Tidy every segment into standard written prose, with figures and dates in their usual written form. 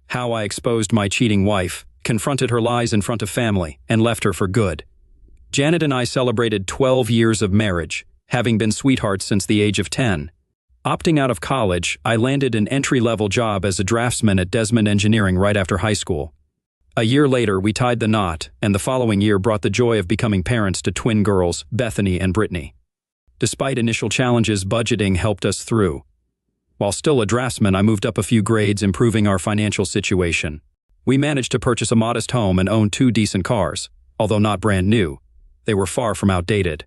how I exposed my cheating wife, confronted her lies in front of family, and left her for good. Janet and I celebrated 12 years of marriage, having been sweethearts since the age of 10. Opting out of college, I landed an entry-level job as a draftsman at Desmond Engineering right after high school. A year later, we tied the knot, and the following year brought the joy of becoming parents to twin girls, Bethany and Brittany. Despite initial challenges, budgeting helped us through. While still a draftsman, I moved up a few grades, improving our financial situation. We managed to purchase a modest home and own 2 decent cars. Although not brand new, they were far from outdated.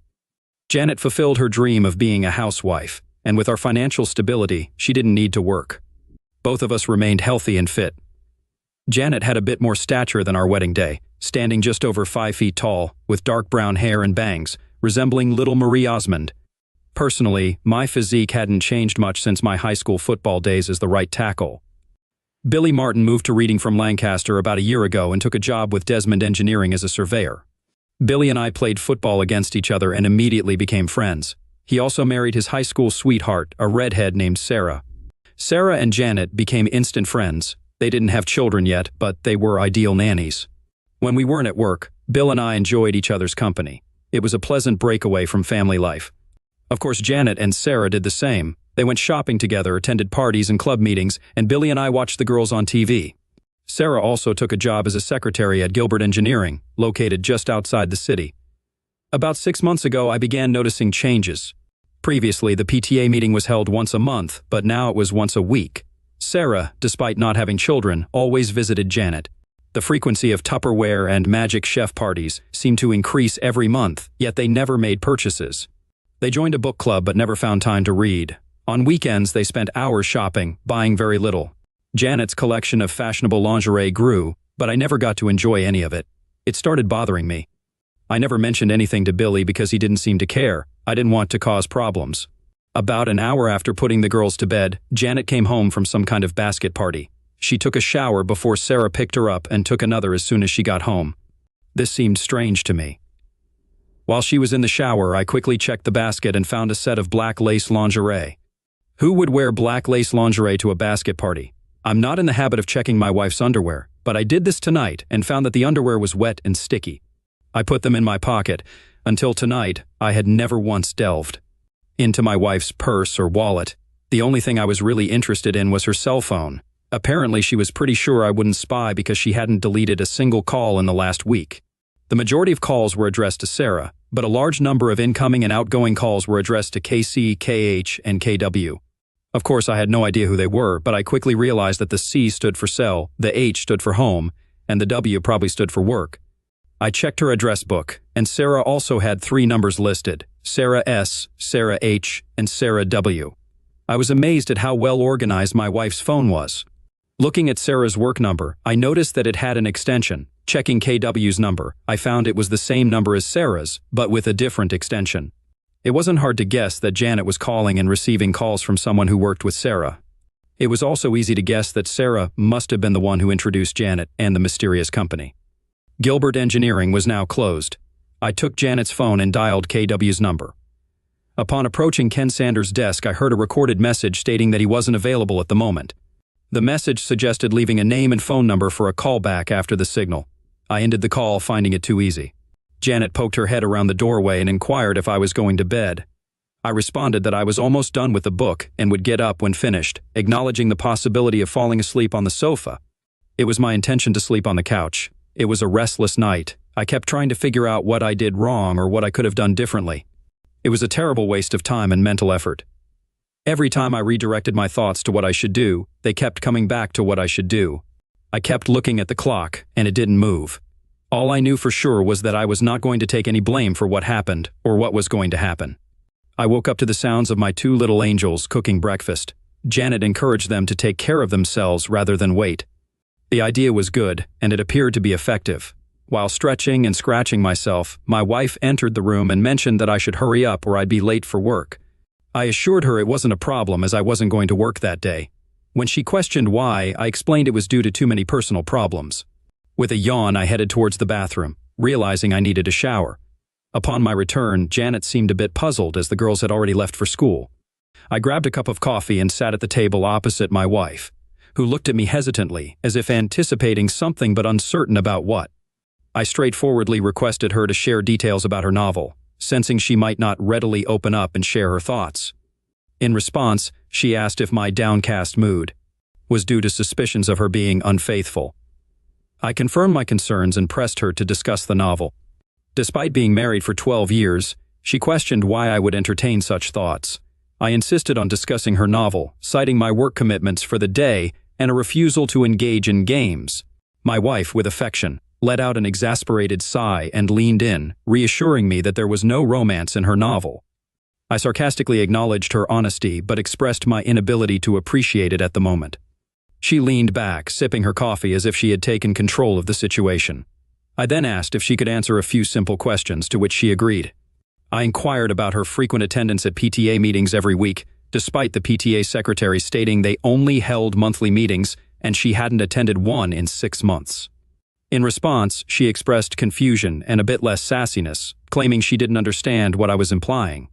Janet fulfilled her dream of being a housewife, and with our financial stability, she didn't need to work. Both of us remained healthy and fit. Janet had a bit more stature than our wedding day, standing just over 5 feet tall, with dark brown hair and bangs, resembling little Marie Osmond. Personally, my physique hadn't changed much since my high school football days as the right tackle. Billy Martin moved to Reading from Lancaster about a year ago and took a job with Desmond Engineering as a surveyor. Billy and I played football against each other and immediately became friends. He also married his high school sweetheart, a redhead named Sarah. Sarah and Janet became instant friends. They didn't have children yet, but they were ideal nannies. When we weren't at work, Bill and I enjoyed each other's company. It was a pleasant breakaway from family life. Of course, Janet and Sarah did the same. They went shopping together, attended parties and club meetings, and Billy and I watched the girls on TV. Sarah also took a job as a secretary at Gilbert Engineering, located just outside the city. About 6 months ago, I began noticing changes. Previously, the PTA meeting was held once a month, but now it was once a week. Sarah, despite not having children, always visited Janet. The frequency of Tupperware and Magic Chef parties seemed to increase every month, yet they never made purchases. They joined a book club but never found time to read. On weekends, they spent hours shopping, buying very little. Janet's collection of fashionable lingerie grew, but I never got to enjoy any of it. It started bothering me. I never mentioned anything to Billy because he didn't seem to care. I didn't want to cause problems. About an hour after putting the girls to bed, Janet came home from some kind of basket party. She took a shower before Sarah picked her up and took another as soon as she got home. This seemed strange to me. While she was in the shower, I quickly checked the basket and found a set of black lace lingerie. Who would wear black lace lingerie to a basket party? I'm not in the habit of checking my wife's underwear, but I did this tonight and found that the underwear was wet and sticky. I put them in my pocket. Until tonight, I had never once delved into my wife's purse or wallet. The only thing I was really interested in was her cell phone. Apparently, she was pretty sure I wouldn't spy because she hadn't deleted a single call in the last week. The majority of calls were addressed to Sarah, but a large number of incoming and outgoing calls were addressed to KC, KH, and KW. Of course, I had no idea who they were, but I quickly realized that the C stood for cell, the H stood for home, and the W probably stood for work. I checked her address book, and Sarah also had 3 numbers listed: Sarah S, Sarah H, and Sarah W. I was amazed at how well organized my wife's phone was. Looking at Sarah's work number, I noticed that it had an extension. Checking KW's number, I found it was the same number as Sarah's, but with a different extension. It wasn't hard to guess that Janet was calling and receiving calls from someone who worked with Sarah. It was also easy to guess that Sarah must have been the one who introduced Janet and the mysterious company. Gilbert Engineering was now closed. I took Janet's phone and dialed KW's number. Upon approaching Ken Sanders' desk, I heard a recorded message stating that he wasn't available at the moment. The message suggested leaving a name and phone number for a callback after the signal. I ended the call, finding it too easy. Janet poked her head around the doorway and inquired if I was going to bed. I responded that I was almost done with the book and would get up when finished, acknowledging the possibility of falling asleep on the sofa. It was my intention to sleep on the couch. It was a restless night. I kept trying to figure out what I did wrong or what I could have done differently. It was a terrible waste of time and mental effort. Every time I redirected my thoughts to what I should do, they kept coming back to what I should do. I kept looking at the clock, and it didn't move. All I knew for sure was that I was not going to take any blame for what happened or what was going to happen. I woke up to the sounds of my 2 little angels cooking breakfast. Janet encouraged them to take care of themselves rather than wait. The idea was good, and it appeared to be effective. While stretching and scratching myself, my wife entered the room and mentioned that I should hurry up or I'd be late for work. I assured her it wasn't a problem as I wasn't going to work that day. When she questioned why, I explained it was due to too many personal problems. With a yawn, I headed towards the bathroom, realizing I needed a shower. Upon my return, Janet seemed a bit puzzled as the girls had already left for school. I grabbed a cup of coffee and sat at the table opposite my wife. who looked at me hesitantly, as if anticipating something but uncertain about what. I straightforwardly requested her to share details about her novel, sensing she might not readily open up and share her thoughts. In response, she asked if my downcast mood was due to suspicions of her being unfaithful. I confirmed my concerns and pressed her to discuss the novel. Despite being married for 12 years, she questioned why I would entertain such thoughts. I insisted on discussing her novel, citing my work commitments for the day and a refusal to engage in games. My wife, with affection, let out an exasperated sigh and leaned in, reassuring me that there was no romance in her novel. I sarcastically acknowledged her honesty but expressed my inability to appreciate it at the moment. She leaned back, sipping her coffee as if she had taken control of the situation. I then asked if she could answer a few simple questions, to which she agreed. I inquired about her frequent attendance at PTA meetings every week, despite the PTA secretary stating they only held monthly meetings and she hadn't attended one in 6 months. In response, she expressed confusion and a bit less sassiness, claiming she didn't understand what I was implying.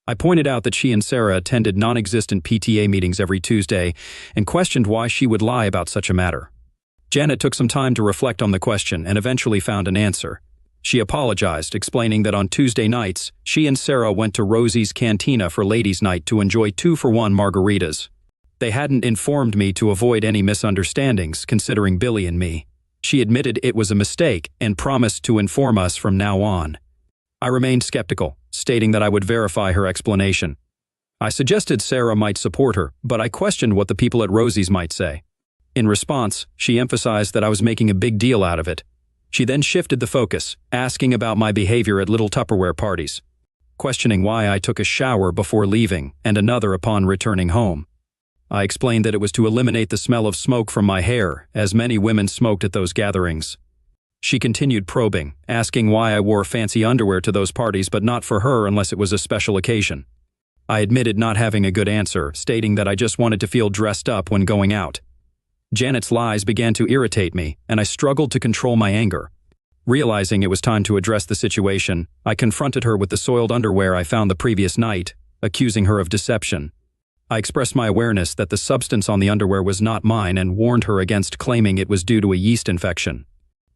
I pointed out that she and Sarah attended non-existent PTA meetings every Tuesday and questioned why she would lie about such a matter. Janet took some time to reflect on the question and eventually found an answer. She apologized, explaining that on Tuesday nights, she and Sarah went to Rosie's Cantina for ladies' night to enjoy 2-for-1 margaritas. They hadn't informed me to avoid any misunderstandings, considering Billy and me. She admitted it was a mistake and promised to inform us from now on. I remained skeptical, stating that I would verify her explanation. I suggested Sarah might support her, but I questioned what the people at Rosie's might say. In response, she emphasized that I was making a big deal out of it. She then shifted the focus, asking about my behavior at little Tupperware parties, questioning why I took a shower before leaving and another upon returning home. I explained that it was to eliminate the smell of smoke from my hair, as many women smoked at those gatherings. She continued probing, asking why I wore fancy underwear to those parties but not for her unless it was a special occasion. I admitted not having a good answer, stating that I just wanted to feel dressed up when going out. Janet's lies began to irritate me, and I struggled to control my anger. Realizing it was time to address the situation, I confronted her with the soiled underwear I found the previous night, accusing her of deception. I expressed my awareness that the substance on the underwear was not mine and warned her against claiming it was due to a yeast infection.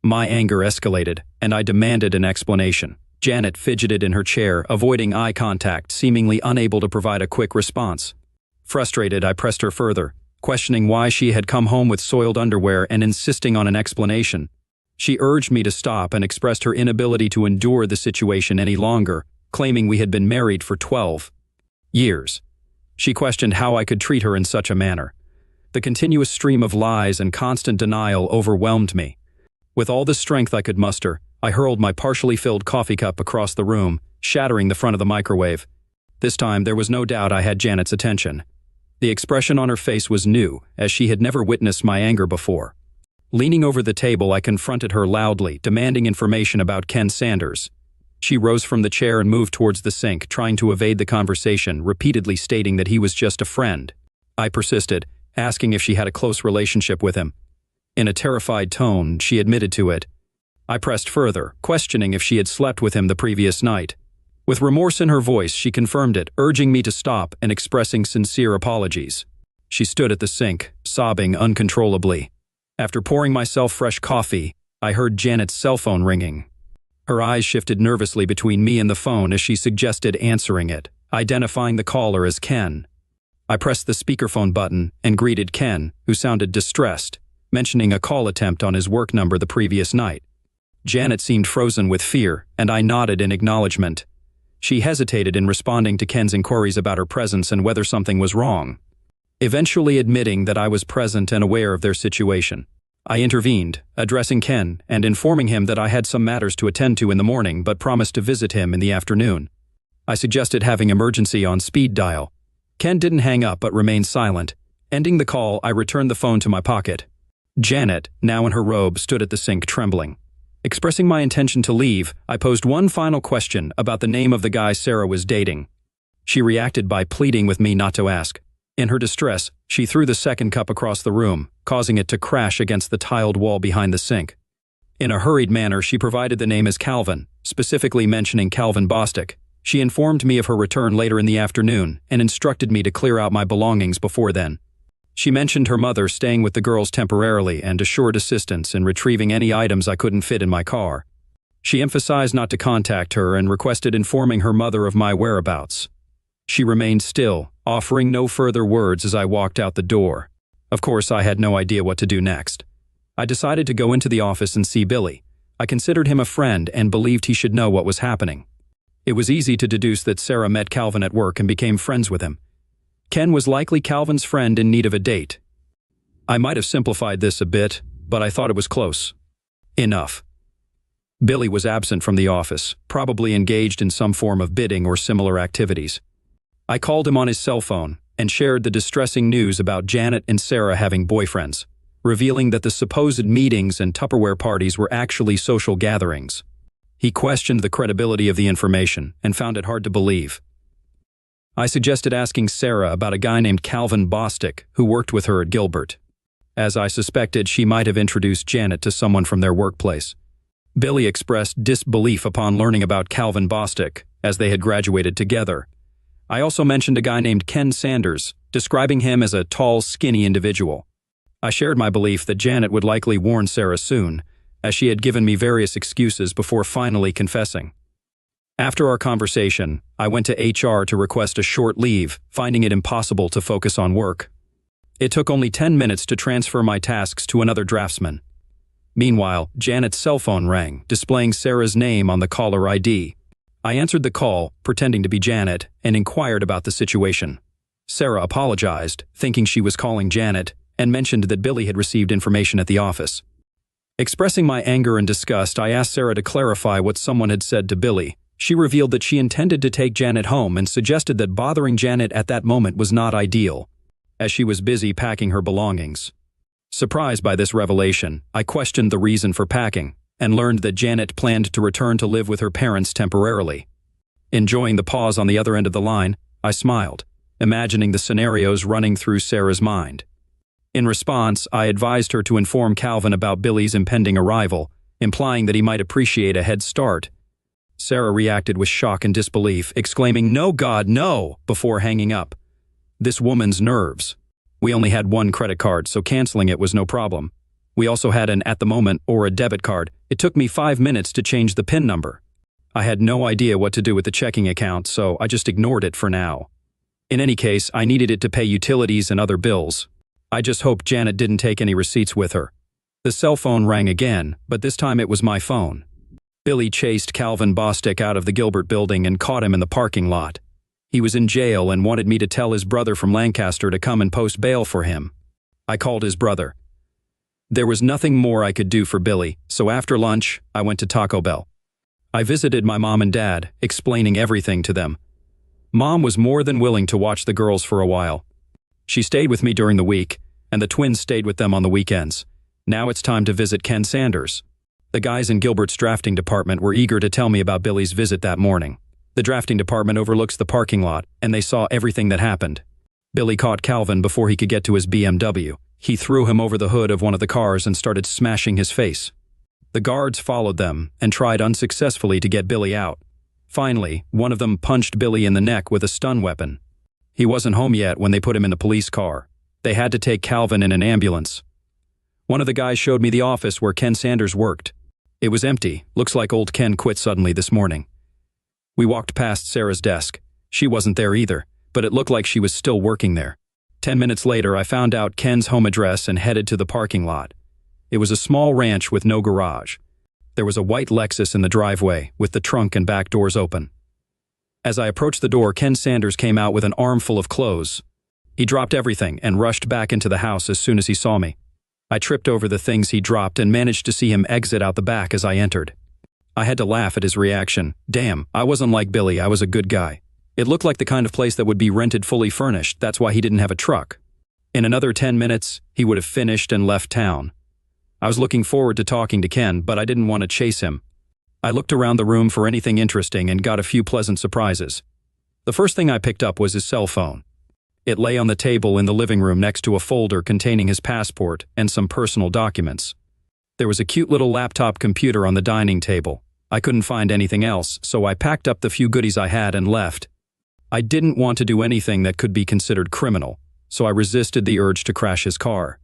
My anger escalated, and I demanded an explanation. Janet fidgeted in her chair, avoiding eye contact, seemingly unable to provide a quick response. Frustrated, I pressed her further, questioning why she had come home with soiled underwear and insisting on an explanation. She urged me to stop and expressed her inability to endure the situation any longer, claiming we had been married for 12 years. She questioned how I could treat her in such a manner. The continuous stream of lies and constant denial overwhelmed me. With all the strength I could muster, I hurled my partially filled coffee cup across the room, shattering the front of the microwave. This time, there was no doubt I had Janet's attention. The expression on her face was new, as she had never witnessed my anger before. Leaning over the table, I confronted her loudly, demanding information about Ken Sanders. She rose from the chair and moved towards the sink, trying to evade the conversation, repeatedly stating that he was just a friend. I persisted, asking if she had a close relationship with him. In a terrified tone, she admitted to it. I pressed further, questioning if she had slept with him the previous night. With remorse in her voice, she confirmed it, urging me to stop and expressing sincere apologies. She stood at the sink, sobbing uncontrollably. After pouring myself fresh coffee, I heard Janet's cell phone ringing. Her eyes shifted nervously between me and the phone as she suggested answering it, identifying the caller as Ken. I pressed the speakerphone button and greeted Ken, who sounded distressed, mentioning a call attempt on his work number the previous night. Janet seemed frozen with fear, and I nodded in acknowledgement. She hesitated in responding to Ken's inquiries about her presence and whether something was wrong. Eventually admitting that I was present and aware of their situation, I intervened, addressing Ken and informing him that I had some matters to attend to in the morning but promised to visit him in the afternoon. I suggested having emergency on speed dial. Ken didn't hang up but remained silent. Ending the call, I returned the phone to my pocket. Janet, now in her robe, stood at the sink trembling. Expressing my intention to leave, I posed one final question about the name of the guy Sarah was dating. She reacted by pleading with me not to ask. In her distress, she threw the second cup across the room, causing it to crash against the tiled wall behind the sink. In a hurried manner, she provided the name as Calvin, specifically mentioning Calvin Bostic. She informed me of her return later in the afternoon and instructed me to clear out my belongings before then. She mentioned her mother staying with the girls temporarily and assured assistance in retrieving any items I couldn't fit in my car. She emphasized not to contact her and requested informing her mother of my whereabouts. She remained still, offering no further words as I walked out the door. Of course, I had no idea what to do next. I decided to go into the office and see Billy. I considered him a friend and believed he should know what was happening. It was easy to deduce that Sarah met Calvin at work and became friends with him. Ken was likely Calvin's friend in need of a date. I might have simplified this a bit, but I thought it was close enough. Billy was absent from the office, probably engaged in some form of bidding or similar activities. I called him on his cell phone and shared the distressing news about Janet and Sarah having boyfriends, revealing that the supposed meetings and Tupperware parties were actually social gatherings. He questioned the credibility of the information and found it hard to believe. I suggested asking Sarah about a guy named Calvin Bostic who worked with her at Gilbert. As I suspected, she might have introduced Janet to someone from their workplace. Billy expressed disbelief upon learning about Calvin Bostic, as they had graduated together. I also mentioned a guy named Ken Sanders, describing him as a tall, skinny individual. I shared my belief that Janet would likely warn Sarah soon, as she had given me various excuses before finally confessing. After our conversation, I went to HR to request a short leave, finding it impossible to focus on work. It took only 10 minutes to transfer my tasks to another draftsman. Meanwhile, Janet's cell phone rang, displaying Sarah's name on the caller ID. I answered the call, pretending to be Janet, and inquired about the situation. Sarah apologized, thinking she was calling Janet, and mentioned that Billy had received information at the office. Expressing my anger and disgust, I asked Sarah to clarify what someone had said to Billy. She revealed that she intended to take Janet home and suggested that bothering Janet at that moment was not ideal, as she was busy packing her belongings. Surprised by this revelation, I questioned the reason for packing and learned that Janet planned to return to live with her parents temporarily. Enjoying the pause on the other end of the line, I smiled, imagining the scenarios running through Sarah's mind. In response, I advised her to inform Calvin about Billy's impending arrival, implying that he might appreciate a head start. Sarah reacted with shock and disbelief, exclaiming, "No, God, no!" before hanging up. This woman's nerves. We only had one credit card, so canceling it was no problem. We also had an at the moment or a debit card. It took me 5 minutes to change the PIN number. I had no idea what to do with the checking account, so I just ignored it for now. In any case, I needed it to pay utilities and other bills. I just hoped Janet didn't take any receipts with her. The cell phone rang again, but this time it was my phone. Billy chased Calvin Bostic out of the Gilbert building and caught him in the parking lot. He was in jail and wanted me to tell his brother from Lancaster to come and post bail for him. I called his brother. There was nothing more I could do for Billy, so after lunch, I went to Taco Bell. I visited my mom and dad, explaining everything to them. Mom was more than willing to watch the girls for a while. She stayed with me during the week, and the twins stayed with them on the weekends. Now it's time to visit Ken Sanders. The guys in Gilbert's drafting department were eager to tell me about Billy's visit that morning. The drafting department overlooks the parking lot, and they saw everything that happened. Billy caught Calvin before he could get to his BMW. He threw him over the hood of one of the cars and started smashing his face. The guards followed them and tried unsuccessfully to get Billy out. Finally, one of them punched Billy in the neck with a stun weapon. He wasn't home yet when they put him in the police car. They had to take Calvin in an ambulance. One of the guys showed me the office where Ken Sanders worked. It was empty. Looks like old Ken quit suddenly this morning. We walked past Sarah's desk. She wasn't there either, but it looked like she was still working there. 10 minutes later, I found out Ken's home address and headed to the parking lot. It was a small ranch with no garage. There was a white Lexus in the driveway, with the trunk and back doors open. As I approached the door, Ken Sanders came out with an armful of clothes. He dropped everything and rushed back into the house as soon as he saw me. I tripped over the things he dropped and managed to see him exit out the back as I entered. I had to laugh at his reaction. Damn, I wasn't like Billy, I was a good guy. It looked like the kind of place that would be rented fully furnished, that's why he didn't have a truck. In another 10 minutes, he would have finished and left town. I was looking forward to talking to Ken, but I didn't want to chase him. I looked around the room for anything interesting and got a few pleasant surprises. The first thing I picked up was his cell phone. It lay on the table in the living room next to a folder containing his passport and some personal documents. There was a cute little laptop computer on the dining table. I couldn't find anything else, so I packed up the few goodies I had and left. I didn't want to do anything that could be considered criminal. so I resisted the urge to crash his car.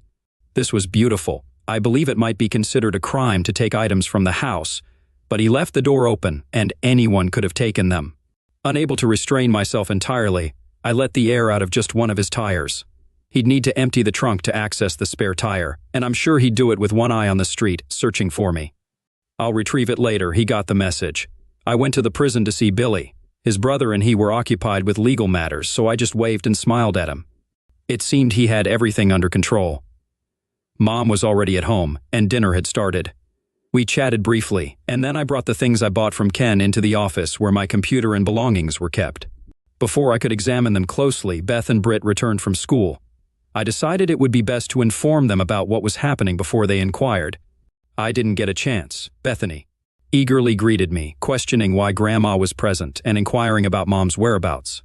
This was beautiful. I believe it might be considered a crime to take items from the house, but he left the door open and anyone could have taken them. Unable to restrain myself entirely, I let the air out of just one of his tires. He'd need to empty the trunk to access the spare tire, and I'm sure he'd do it with one eye on the street, searching for me. I'll retrieve it later, he got the message. I went to the prison to see Billy. His brother and he were occupied with legal matters, so I just waved and smiled at him. It seemed he had everything under control. Mom was already at home, and dinner had started. We chatted briefly, and then I brought the things I bought from Ken into the office where my computer and belongings were kept. Before I could examine them closely, Beth and Britt returned from school. I decided it would be best to inform them about what was happening before they inquired. I didn't get a chance. Bethany eagerly greeted me, questioning why Grandma was present and inquiring about Mom's whereabouts.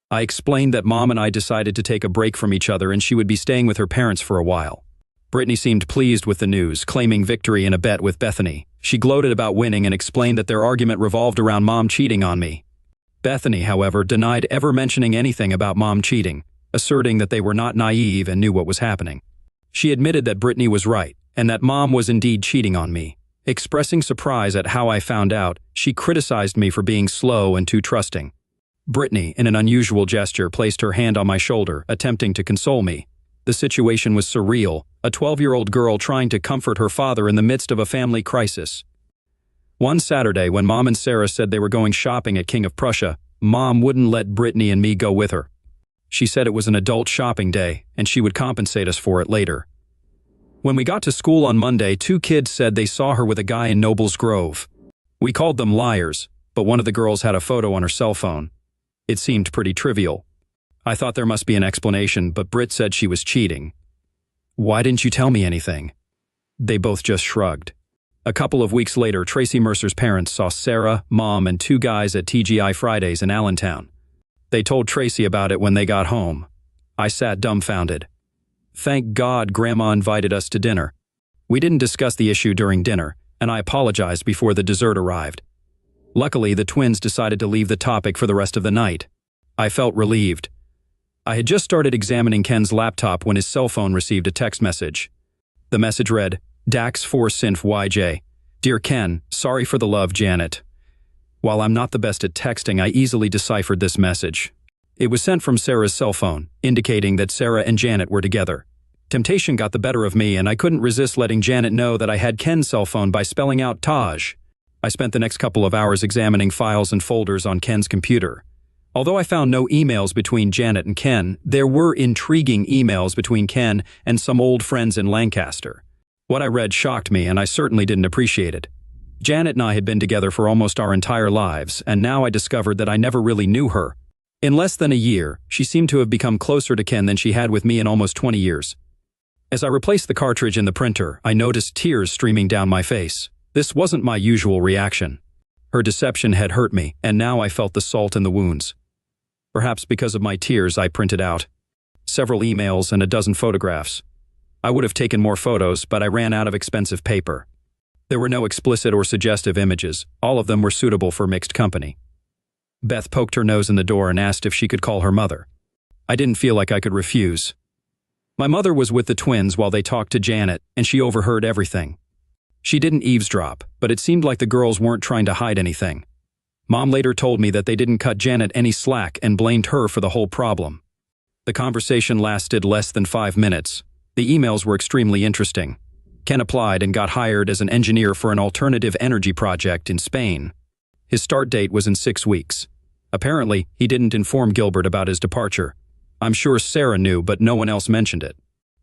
I explained that Mom and I decided to take a break from each other and she would be staying with her parents for a while. Brittany seemed pleased with the news, claiming victory in a bet with Bethany. She gloated about winning and explained that their argument revolved around Mom cheating on me. Bethany, however, denied ever mentioning anything about Mom cheating, asserting that they were not naive and knew what was happening. She admitted that Brittany was right, and that Mom was indeed cheating on me. Expressing surprise at how I found out, she criticized me for being slow and too trusting. Brittany, in an unusual gesture, placed her hand on my shoulder, attempting to console me. The situation was surreal, a 12-year-old girl trying to comfort her father in the midst of a family crisis. One Saturday, when Mom and Sarah said they were going shopping at King of Prussia, Mom wouldn't let Brittany and me go with her. She said it was an adult shopping day, and she would compensate us for it later. When we got to school on Monday, 2 kids said they saw her with a guy in Nobles Grove. We called them liars, but one of the girls had a photo on her cell phone. It seemed pretty trivial. I thought there must be an explanation, but Britt said she was cheating. Why didn't you tell me anything? They both just shrugged. A couple of weeks later, Tracy Mercer's parents saw Sarah, Mom, and 2 guys at TGI Fridays in Allentown. They told Tracy about it when they got home. I sat dumbfounded. Thank God Grandma invited us to dinner. We didn't discuss the issue during dinner, and I apologized before the dessert arrived. Luckily, the twins decided to leave the topic for the rest of the night. I felt relieved. I had just started examining Ken's laptop when his cell phone received a text message. The message read, Dax4synf YJ. Dear Ken, sorry for the love, Janet. While I'm not the best at texting, I easily deciphered this message. It was sent from Sarah's cell phone, indicating that Sarah and Janet were together. Temptation got the better of me, and I couldn't resist letting Janet know that I had Ken's cell phone by spelling out Taj. I spent the next couple of hours examining files and folders on Ken's computer. Although I found no emails between Janet and Ken, there were intriguing emails between Ken and some old friends in Lancaster. What I read shocked me, and I certainly didn't appreciate it. Janet and I had been together for almost our entire lives, and now I discovered that I never really knew her. In less than a year, she seemed to have become closer to Ken than she had with me in almost 20 years. As I replaced the cartridge in the printer, I noticed tears streaming down my face. This wasn't my usual reaction. Her deception had hurt me, and now I felt the salt in the wounds. Perhaps because of my tears, I printed out several emails and a dozen photographs. I would have taken more photos, but I ran out of expensive paper. There were no explicit or suggestive images. All of them were suitable for mixed company. Beth poked her nose in the door and asked if she could call her mother. I didn't feel like I could refuse. My mother was with the twins while they talked to Janet, and she overheard everything. She didn't eavesdrop, but it seemed like the girls weren't trying to hide anything. Mom later told me that they didn't cut Janet any slack and blamed her for the whole problem. The conversation lasted less than 5 minutes. The emails were extremely interesting. Ken applied and got hired as an engineer for an alternative energy project in Spain. His start date was in 6 weeks. Apparently, he didn't inform Gilbert about his departure. I'm sure Sarah knew, but no one else mentioned it.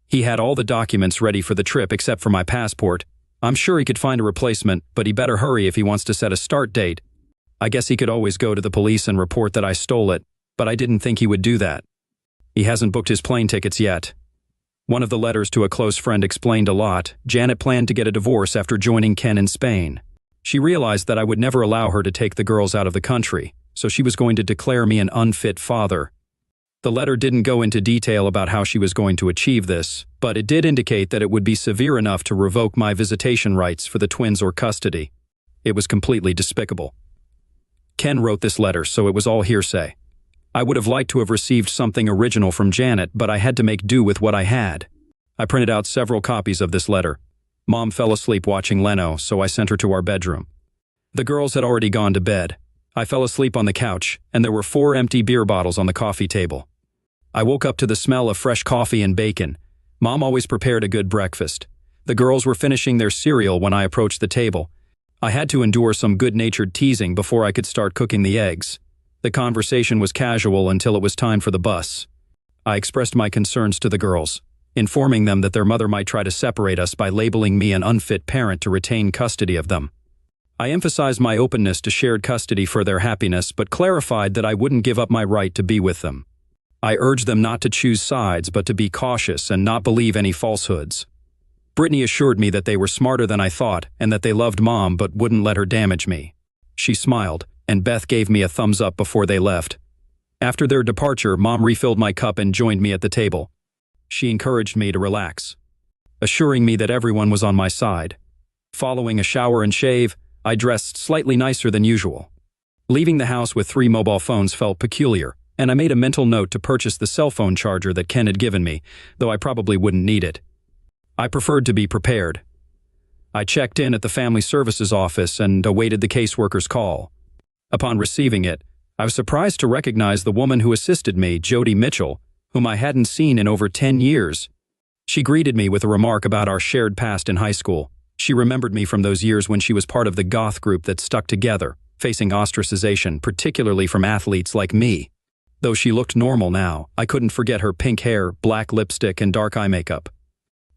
He had all the documents ready for the trip except for my passport. I'm sure he could find a replacement, but he better hurry if he wants to set a start date. I guess he could always go to the police and report that I stole it, but I didn't think he would do that. He hasn't booked his plane tickets yet. One of the letters to a close friend explained a lot. Janet planned to get a divorce after joining Ken in Spain. She realized that I would never allow her to take the girls out of the country, so she was going to declare me an unfit father. The letter didn't go into detail about how she was going to achieve this, but it did indicate that it would be severe enough to revoke my visitation rights for the twins or custody. It was completely despicable. Ken wrote this letter, so it was all hearsay. I would have liked to have received something original from Janet, but I had to make do with what I had. I printed out several copies of this letter. Mom fell asleep watching Leno, so I sent her to our bedroom. The girls had already gone to bed. I fell asleep on the couch, and there were 4 empty beer bottles on the coffee table. I woke up to the smell of fresh coffee and bacon. Mom always prepared a good breakfast. The girls were finishing their cereal when I approached the table. I had to endure some good-natured teasing before I could start cooking the eggs. The conversation was casual until it was time for the bus. I expressed my concerns to the girls, informing them that their mother might try to separate us by labeling me an unfit parent to retain custody of them. I emphasized my openness to shared custody for their happiness, but clarified that I wouldn't give up my right to be with them. I urged them not to choose sides, but to be cautious and not believe any falsehoods. Brittany assured me that they were smarter than I thought and that they loved Mom but wouldn't let her damage me. She smiled, and Beth gave me a thumbs up before they left. After their departure, Mom refilled my cup and joined me at the table. She encouraged me to relax, assuring me that everyone was on my side. Following a shower and shave, I dressed slightly nicer than usual. Leaving the house with 3 mobile phones felt peculiar, and I made a mental note to purchase the cell phone charger that Ken had given me, though I probably wouldn't need it. I preferred to be prepared. I checked in at the Family Services office and awaited the caseworker's call. Upon receiving it, I was surprised to recognize the woman who assisted me, Jody Mitchell, whom I hadn't seen in over 10 years. She greeted me with a remark about our shared past in high school. She remembered me from those years when she was part of the goth group that stuck together, facing ostracization, particularly from athletes like me. Though she looked normal now, I couldn't forget her pink hair, black lipstick, and dark eye makeup.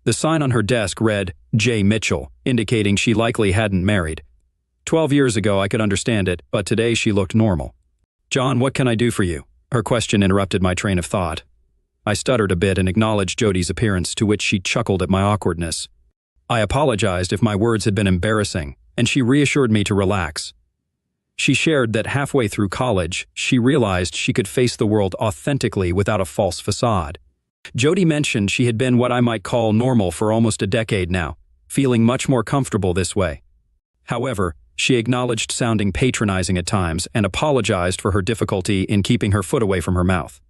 The sign on her desk read, J. Mitchell, indicating she likely hadn't married. 12 years ago I could understand it, but today she looked normal. "John, what can I do for you?" Her question interrupted my train of thought. I stuttered a bit and acknowledged Jody's appearance, to which she chuckled at my awkwardness. I apologized if my words had been embarrassing, and she reassured me to relax. She shared that halfway through college, she realized she could face the world authentically without a false facade. Jody mentioned she had been what I might call normal for almost a decade now, feeling much more comfortable this way. However, she acknowledged sounding patronizing at times and apologized for her difficulty in keeping her foot away from her mouth.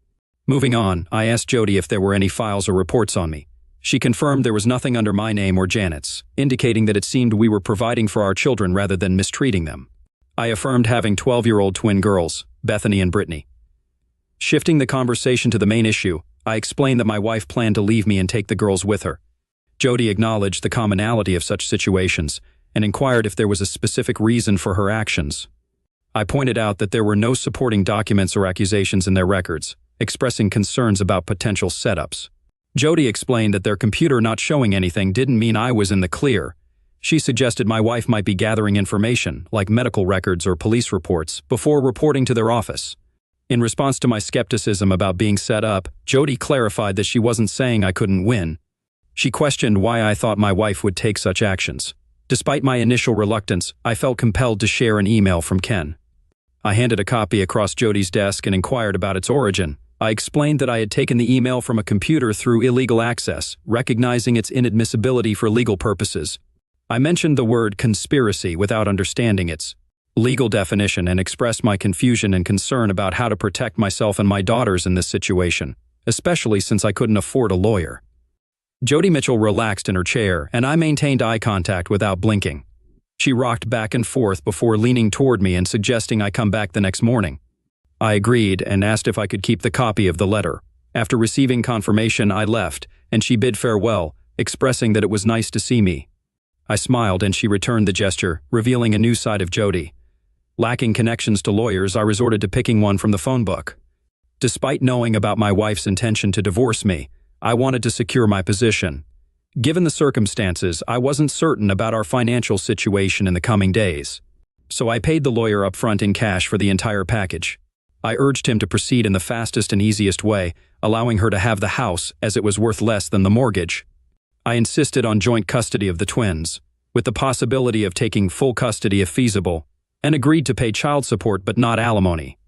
Moving on, I asked Jody if there were any files or reports on me. She confirmed there was nothing under my name or Janet's, indicating that it seemed we were providing for our children rather than mistreating them. I affirmed having 12-year-old twin girls, Bethany and Brittany. Shifting the conversation to the main issue, I explained that my wife planned to leave me and take the girls with her. Jody acknowledged the commonality of such situations and inquired if there was a specific reason for her actions. I pointed out that there were no supporting documents or accusations in their records, expressing concerns about potential setups. Jody explained that their computer not showing anything didn't mean I was in the clear. She suggested my wife might be gathering information, like medical records or police reports, before reporting to their office. In response to my skepticism about being set up, Jody clarified that she wasn't saying I couldn't win. She questioned why I thought my wife would take such actions. Despite my initial reluctance, I felt compelled to share an email from Ken. I handed a copy across Jody's desk and inquired about its origin. I explained that I had taken the email from a computer through illegal access, recognizing its inadmissibility for legal purposes. I mentioned the word conspiracy without understanding its legal definition and expressed my confusion and concern about how to protect myself and my daughters in this situation, especially since I couldn't afford a lawyer. Jody Mitchell relaxed in her chair, and I maintained eye contact without blinking. She rocked back and forth before leaning toward me and suggesting I come back the next morning. I agreed and asked if I could keep the copy of the letter. After receiving confirmation, I left, and she bid farewell, expressing that it was nice to see me. I smiled and she returned the gesture, revealing a new side of Jody. Lacking connections to lawyers, I resorted to picking one from the phone book. Despite knowing about my wife's intention to divorce me, I wanted to secure my position. Given the circumstances, I wasn't certain about our financial situation in the coming days. So I paid the lawyer up front in cash for the entire package. I urged him to proceed in the fastest and easiest way, allowing her to have the house as it was worth less than the mortgage. I insisted on joint custody of the twins, with the possibility of taking full custody if feasible, and agreed to pay child support but not alimony.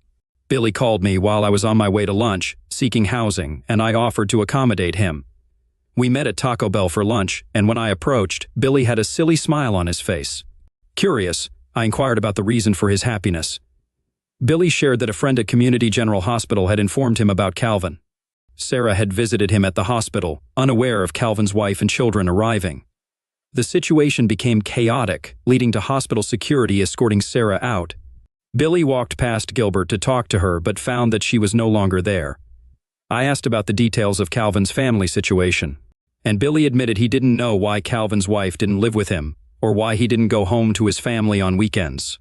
Billy called me while I was on my way to lunch, seeking housing, and I offered to accommodate him. We met at Taco Bell for lunch, and when I approached, Billy had a silly smile on his face. Curious, I inquired about the reason for his happiness. Billy shared that a friend at Community General Hospital had informed him about Calvin. Sarah had visited him at the hospital, unaware of Calvin's wife and children arriving. The situation became chaotic, leading to hospital security escorting Sarah out. Billy walked past Gilbert to talk to her but found that she was no longer there. I asked about the details of Calvin's family situation, and Billy admitted he didn't know why Calvin's wife didn't live with him, or why he didn't go home to his family on weekends.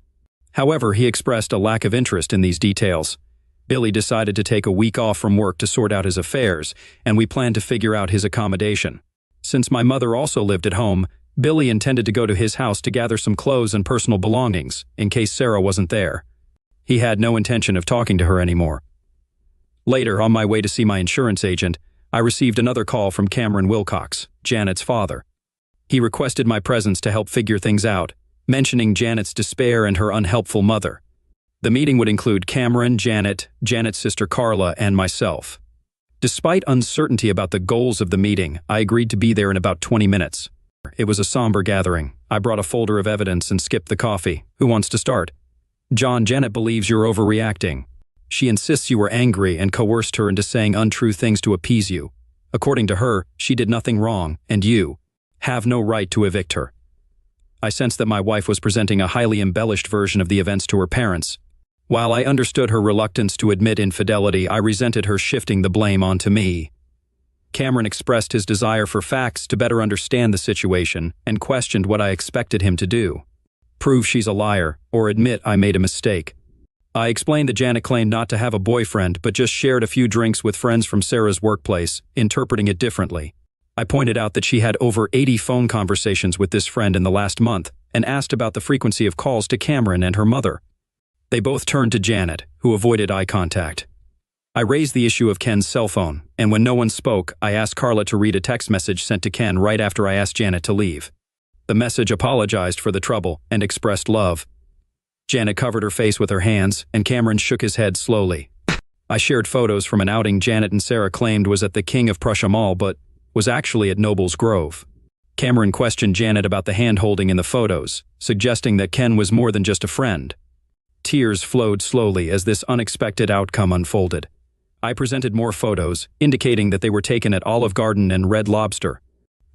However, he expressed a lack of interest in these details. Billy decided to take a week off from work to sort out his affairs, and we planned to figure out his accommodation. Since my mother also lived at home, Billy intended to go to his house to gather some clothes and personal belongings, in case Sarah wasn't there. He had no intention of talking to her anymore. Later, on my way to see my insurance agent, I received another call from Cameron Wilcox, Janet's father. He requested my presence to help figure things out, mentioning Janet's despair and her unhelpful mother. The meeting would include Cameron, Janet, Janet's sister Carla, and myself. Despite uncertainty about the goals of the meeting, I agreed to be there in about 20 minutes. It was a somber gathering. I brought a folder of evidence and skipped the coffee. Who wants to start? John, Janet believes you're overreacting. She insists you were angry and coerced her into saying untrue things to appease you. According to her, she did nothing wrong, and you have no right to evict her. I sensed that my wife was presenting a highly embellished version of the events to her parents. While I understood her reluctance to admit infidelity, I resented her shifting the blame onto me. Cameron expressed his desire for facts to better understand the situation and questioned what I expected him to do. Prove she's a liar, or admit I made a mistake. I explained that Janet claimed not to have a boyfriend but just shared a few drinks with friends from Sarah's workplace, interpreting it differently. I pointed out that she had over 80 phone conversations with this friend in the last month and asked about the frequency of calls to Cameron and her mother. They both turned to Janet, who avoided eye contact. I raised the issue of Ken's cell phone, and when no one spoke, I asked Carla to read a text message sent to Ken right after I asked Janet to leave. The message apologized for the trouble and expressed love. Janet covered her face with her hands, and Cameron shook his head slowly. I shared photos from an outing Janet and Sarah claimed was at the King of Prussia Mall but was actually at Noble's Grove. Cameron questioned Janet about the hand-holding in the photos, suggesting that Ken was more than just a friend. Tears flowed slowly as this unexpected outcome unfolded. I presented more photos, indicating that they were taken at Olive Garden and Red Lobster.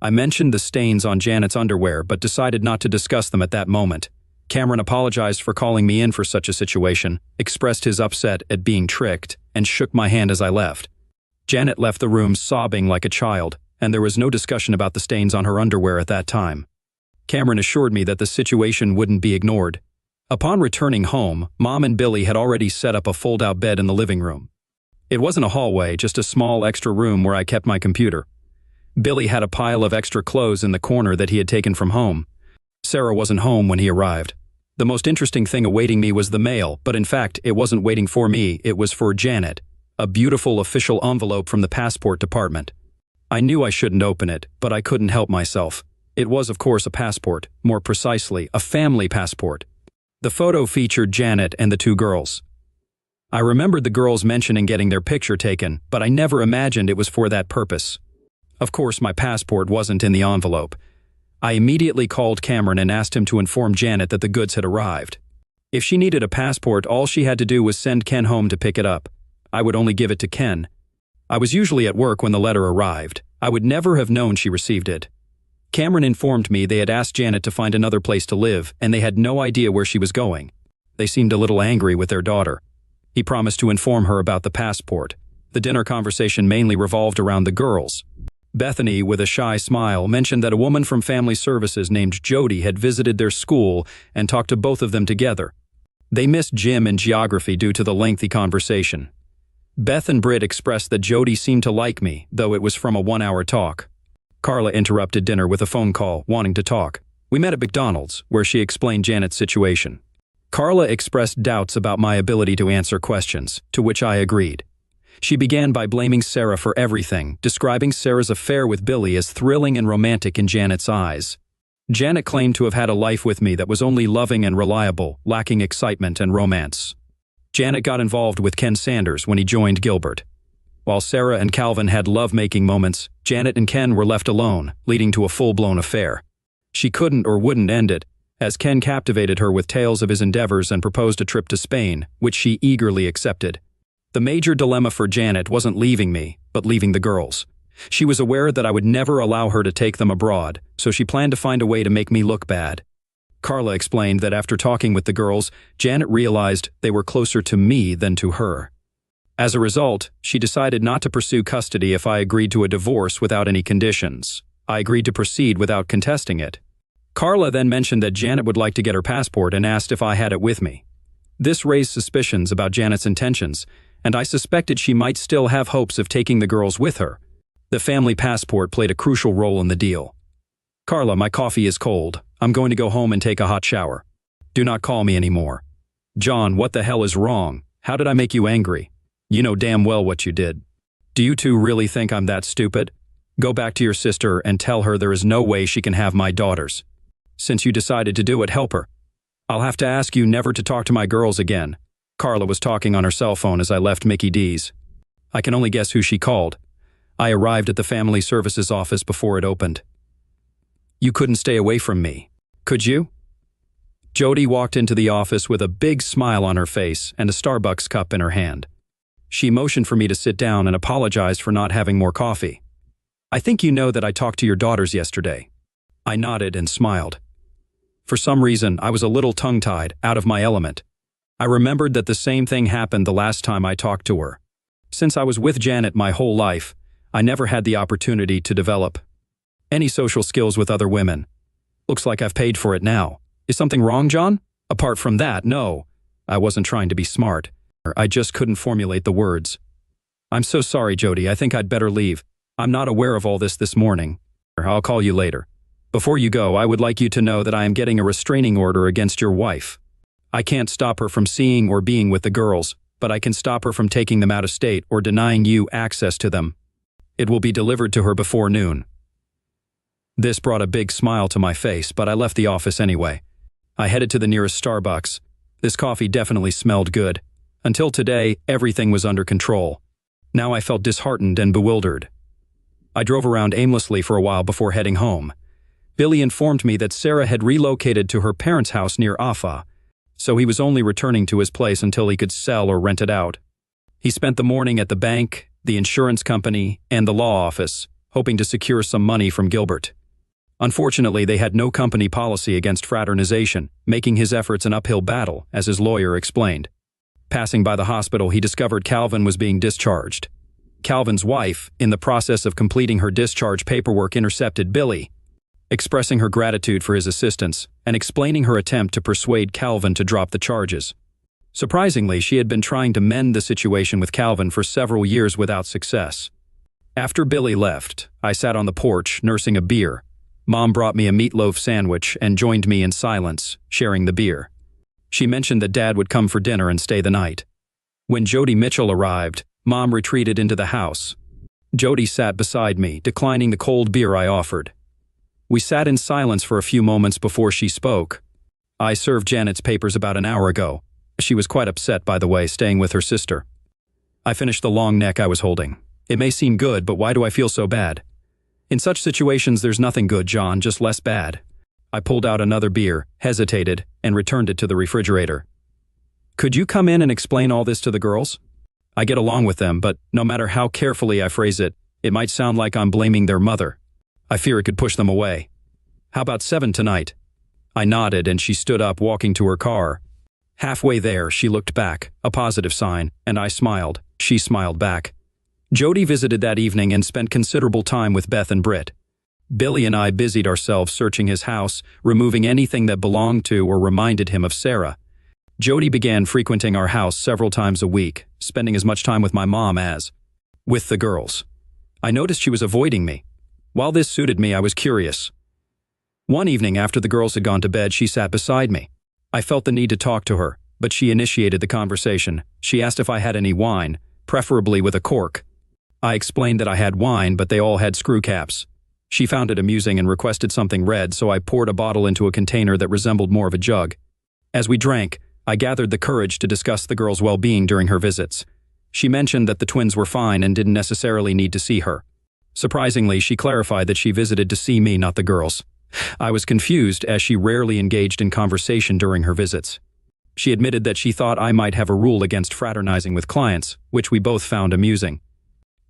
I mentioned the stains on Janet's underwear but decided not to discuss them at that moment. Cameron apologized for calling me in for such a situation, expressed his upset at being tricked, and shook my hand as I left. Janet left the room sobbing like a child, and there was no discussion about the stains on her underwear at that time. Cameron assured me that the situation wouldn't be ignored. Upon returning home, Mom and Billy had already set up a fold-out bed in the living room. It wasn't a hallway, just a small extra room where I kept my computer. Billy had a pile of extra clothes in the corner that he had taken from home. Sarah wasn't home when he arrived. The most interesting thing awaiting me was the mail, but in fact, it wasn't waiting for me, it was for Janet, a beautiful official envelope from the passport department. I knew I shouldn't open it, but I couldn't help myself. It was, of course, a passport, more precisely, a family passport. The photo featured Janet and the two girls. I remembered the girls mentioning getting their picture taken, but I never imagined it was for that purpose. Of course, my passport wasn't in the envelope. I immediately called Cameron and asked him to inform Janet that the goods had arrived. If she needed a passport, all she had to do was send Ken home to pick it up. I would only give it to Ken. I was usually at work when the letter arrived. I would never have known she received it. Cameron informed me they had asked Janet to find another place to live, and they had no idea where she was going. They seemed a little angry with their daughter. He promised to inform her about the passport. The dinner conversation mainly revolved around the girls. Bethany, with a shy smile, mentioned that a woman from Family Services named Jody had visited their school and talked to both of them together. They missed gym and geography due to the lengthy conversation. Beth and Britt expressed that Jody seemed to like me, though it was from a 1-hour talk. Carla interrupted dinner with a phone call, wanting to talk. We met at McDonald's, where she explained Janet's situation. Carla expressed doubts about my ability to answer questions, to which I agreed. She began by blaming Sarah for everything, describing Sarah's affair with Billy as thrilling and romantic in Janet's eyes. Janet claimed to have had a life with me that was only loving and reliable, lacking excitement and romance. Janet got involved with Ken Sanders when he joined Gilbert. While Sarah and Calvin had love-making moments, Janet and Ken were left alone, leading to a full-blown affair. She couldn't or wouldn't end it, as Ken captivated her with tales of his endeavors and proposed a trip to Spain, which she eagerly accepted. The major dilemma for Janet wasn't leaving me, but leaving the girls. She was aware that I would never allow her to take them abroad, so she planned to find a way to make me look bad. Carla explained that after talking with the girls, Janet realized they were closer to me than to her. As a result, she decided not to pursue custody if I agreed to a divorce without any conditions. I agreed to proceed without contesting it. Carla then mentioned that Janet would like to get her passport and asked if I had it with me. This raised suspicions about Janet's intentions, and I suspected she might still have hopes of taking the girls with her. The family passport played a crucial role in the deal. "Carla, my coffee is cold. I'm going to go home and take a hot shower. Do not call me anymore." "John, what the hell is wrong? How did I make you angry? You know damn well what you did. Do you two really think I'm that stupid? Go back to your sister and tell her there is no way she can have my daughters. Since you decided to do it, help her. I'll have to ask you never to talk to my girls again." Carla was talking on her cell phone as I left Mickey D's. I can only guess who she called. I arrived at the family services office before it opened. "You couldn't stay away from me, could you?" Jody walked into the office with a big smile on her face and a Starbucks cup in her hand. She motioned for me to sit down and apologized for not having more coffee. "I think you know that I talked to your daughters yesterday." I nodded and smiled. For some reason, I was a little tongue-tied, out of my element. I remembered that the same thing happened the last time I talked to her. Since I was with Janet my whole life, I never had the opportunity to develop any social skills with other women. Looks like I've paid for it now. Is something wrong, John? Apart from that, no. I wasn't trying to be smart. I just couldn't formulate the words. "I'm so sorry, Jody. I think I'd better leave. I'm not aware of all this morning. I'll call you later. Before you go, I would like you to know that I am getting a restraining order against your wife. I can't stop her from seeing or being with the girls, but I can stop her from taking them out of state or denying you access to them. It will be delivered to her before noon." This brought a big smile to my face, but I left the office anyway. I headed to the nearest Starbucks. This coffee definitely smelled good. Until today, everything was under control. Now I felt disheartened and bewildered. I drove around aimlessly for a while before heading home. Billy informed me that Sarah had relocated to her parents' house near Afa, so he was only returning to his place until he could sell or rent it out. He spent the morning at the bank, the insurance company, and the law office, hoping to secure some money from Gilbert. Unfortunately, they had no company policy against fraternization, making his efforts an uphill battle, as his lawyer explained. Passing by the hospital, he discovered Calvin was being discharged. Calvin's wife, in the process of completing her discharge paperwork, intercepted Billy, expressing her gratitude for his assistance and explaining her attempt to persuade Calvin to drop the charges. Surprisingly, she had been trying to mend the situation with Calvin for several years without success. After Billy left, I sat on the porch, nursing a beer. Mom brought me a meatloaf sandwich and joined me in silence, sharing the beer. She mentioned that Dad would come for dinner and stay the night. When Jody Mitchell arrived, Mom retreated into the house. Jody sat beside me, declining the cold beer I offered. We sat in silence for a few moments before she spoke. "I served Janet's papers about an hour ago. She was quite upset, by the way, staying with her sister." I finished the long neck I was holding. "It may seem good, but why do I feel so bad?" "In such situations, there's nothing good, John, just less bad." I pulled out another beer, hesitated, and returned it to the refrigerator. "Could you come in and explain all this to the girls? I get along with them, but no matter how carefully I phrase it, it might sound like I'm blaming their mother. I fear it could push them away. How about 7 tonight?" I nodded and she stood up, walking to her car. Halfway there, she looked back, a positive sign, and I smiled. She smiled back. Jody visited that evening and spent considerable time with Beth and Britt. Billy and I busied ourselves searching his house, removing anything that belonged to or reminded him of Sarah. Jody began frequenting our house several times a week, spending as much time with my mom as with the girls. I noticed she was avoiding me. While this suited me, I was curious. One evening after the girls had gone to bed, she sat beside me. I felt the need to talk to her, but she initiated the conversation. She asked if I had any wine, preferably with a cork. I explained that I had wine, but they all had screw caps. She found it amusing and requested something red, so I poured a bottle into a container that resembled more of a jug. As we drank, I gathered the courage to discuss the girls' well-being during her visits. She mentioned that the twins were fine and didn't necessarily need to see her. Surprisingly, she clarified that she visited to see me, not the girls. I was confused as she rarely engaged in conversation during her visits. She admitted that she thought I might have a rule against fraternizing with clients, which we both found amusing.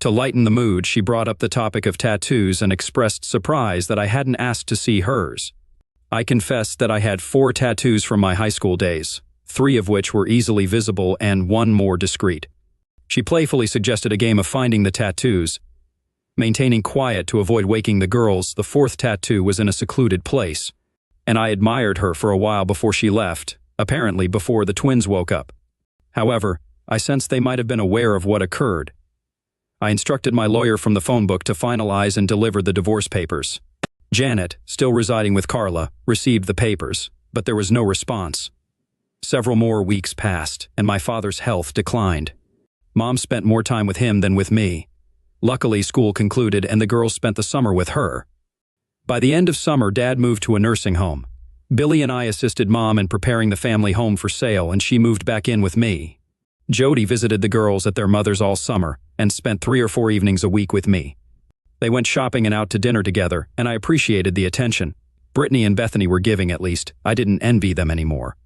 To lighten the mood, she brought up the topic of tattoos and expressed surprise that I hadn't asked to see hers. I confessed that I had 4 tattoos from my high school days, 3 of which were easily visible and 1 more discreet. She playfully suggested a game of finding the tattoos. Maintaining quiet to avoid waking the girls, the 4th tattoo was in a secluded place, and I admired her for a while before she left, apparently before the twins woke up. However, I sensed they might have been aware of what occurred. I instructed my lawyer from the phone book to finalize and deliver the divorce papers. Janet, still residing with Carla, received the papers, but there was no response. Several more weeks passed, and my father's health declined. Mom spent more time with him than with me. Luckily, school concluded and the girls spent the summer with her. By the end of summer, Dad moved to a nursing home. Billy and I assisted Mom in preparing the family home for sale, and she moved back in with me. Jody visited the girls at their mother's all summer and spent 3 or 4 evenings a week with me. They went shopping and out to dinner together, and I appreciated the attention. Brittany and Bethany were giving, at least. I didn't envy them anymore.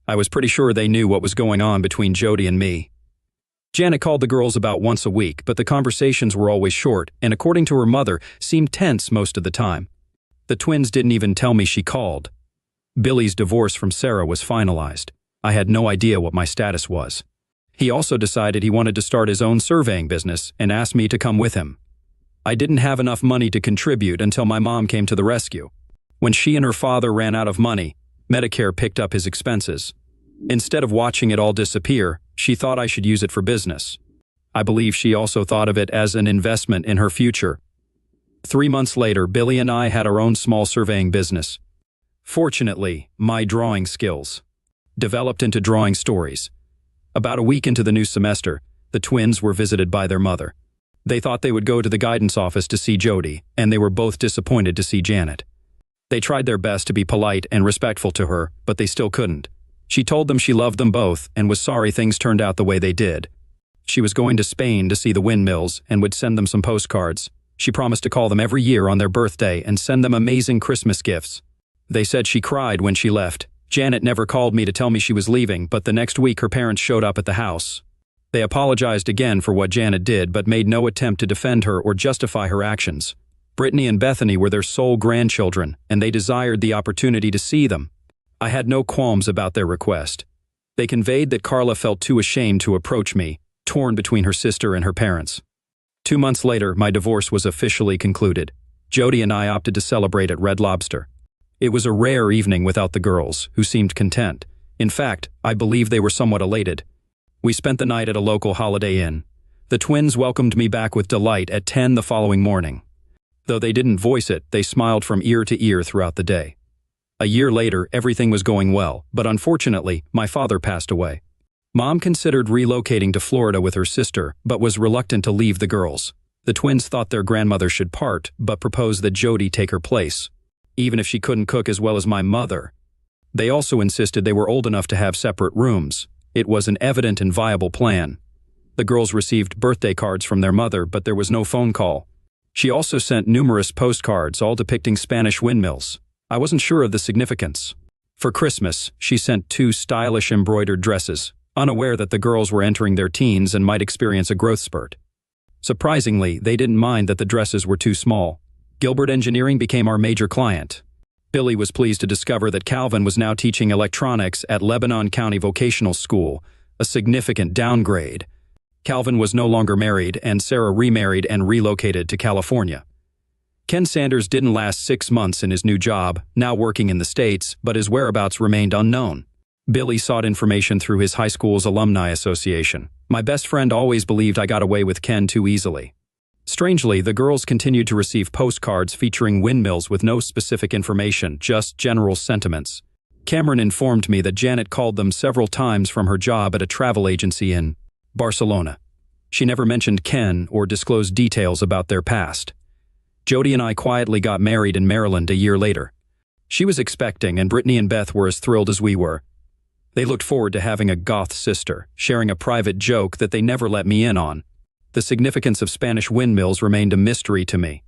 I was pretty sure they knew what was going on between Jody and me. Janet called the girls about once a week, but the conversations were always short and, according to her mother, seemed tense most of the time. The twins didn't even tell me she called. Billy's divorce from Sarah was finalized. I had no idea what my status was. He also decided he wanted to start his own surveying business and asked me to come with him. I didn't have enough money to contribute until my mom came to the rescue. When she and her father ran out of money, Medicare picked up his expenses. Instead of watching it all disappear, she thought I should use it for business. I believe she also thought of it as an investment in her future. 3 months later, Billy and I had our own small surveying business. Fortunately, my drawing skills developed into drawing stories. About a week into the new semester, the twins were visited by their mother. They thought they would go to the guidance office to see Jody, and they were both disappointed to see Janet. They tried their best to be polite and respectful to her, but they still couldn't. She told them she loved them both and was sorry things turned out the way they did. She was going to Spain to see the windmills and would send them some postcards. She promised to call them every year on their birthday and send them amazing Christmas gifts. They said she cried when she left. Janet never called me to tell me she was leaving, but the next week her parents showed up at the house. They apologized again for what Janet did, but made no attempt to defend her or justify her actions. Brittany and Bethany were their sole grandchildren, and they desired the opportunity to see them. I had no qualms about their request. They conveyed that Carla felt too ashamed to approach me, torn between her sister and her parents. 2 months later, my divorce was officially concluded. Jody and I opted to celebrate at Red Lobster. It was a rare evening without the girls, who seemed content. In fact, I believe they were somewhat elated. We spent the night at a local Holiday Inn. The twins welcomed me back with delight at 10 the following morning. Though they didn't voice it, they smiled from ear to ear throughout the day. A year later, everything was going well, but unfortunately, my father passed away. Mom considered relocating to Florida with her sister, but was reluctant to leave the girls. The twins thought their grandmother should part, but proposed that Jody take her place, even if she couldn't cook as well as my mother. They also insisted they were old enough to have separate rooms. It was an evident and viable plan. The girls received birthday cards from their mother, but there was no phone call. She also sent numerous postcards, all depicting Spanish windmills. I wasn't sure of the significance. For Christmas, she sent 2 stylish embroidered dresses, unaware that the girls were entering their teens and might experience a growth spurt. Surprisingly, they didn't mind that the dresses were too small. Gilbert Engineering became our major client. Billy was pleased to discover that Calvin was now teaching electronics at Lebanon County Vocational School, a significant downgrade. Calvin was no longer married, and Sarah remarried and relocated to California. Ken Sanders didn't last 6 months in his new job, now working in the States, but his whereabouts remained unknown. Billy sought information through his high school's alumni association. My best friend always believed I got away with Ken too easily. Strangely, the girls continued to receive postcards featuring windmills with no specific information, just general sentiments. Cameron informed me that Janet called them several times from her job at a travel agency in Barcelona. She never mentioned Ken or disclosed details about their past. Jody and I quietly got married in Maryland a year later. She was expecting, and Brittany and Beth were as thrilled as we were. They looked forward to having a goth sister, sharing a private joke that they never let me in on. The significance of Spanish windmills remained a mystery to me.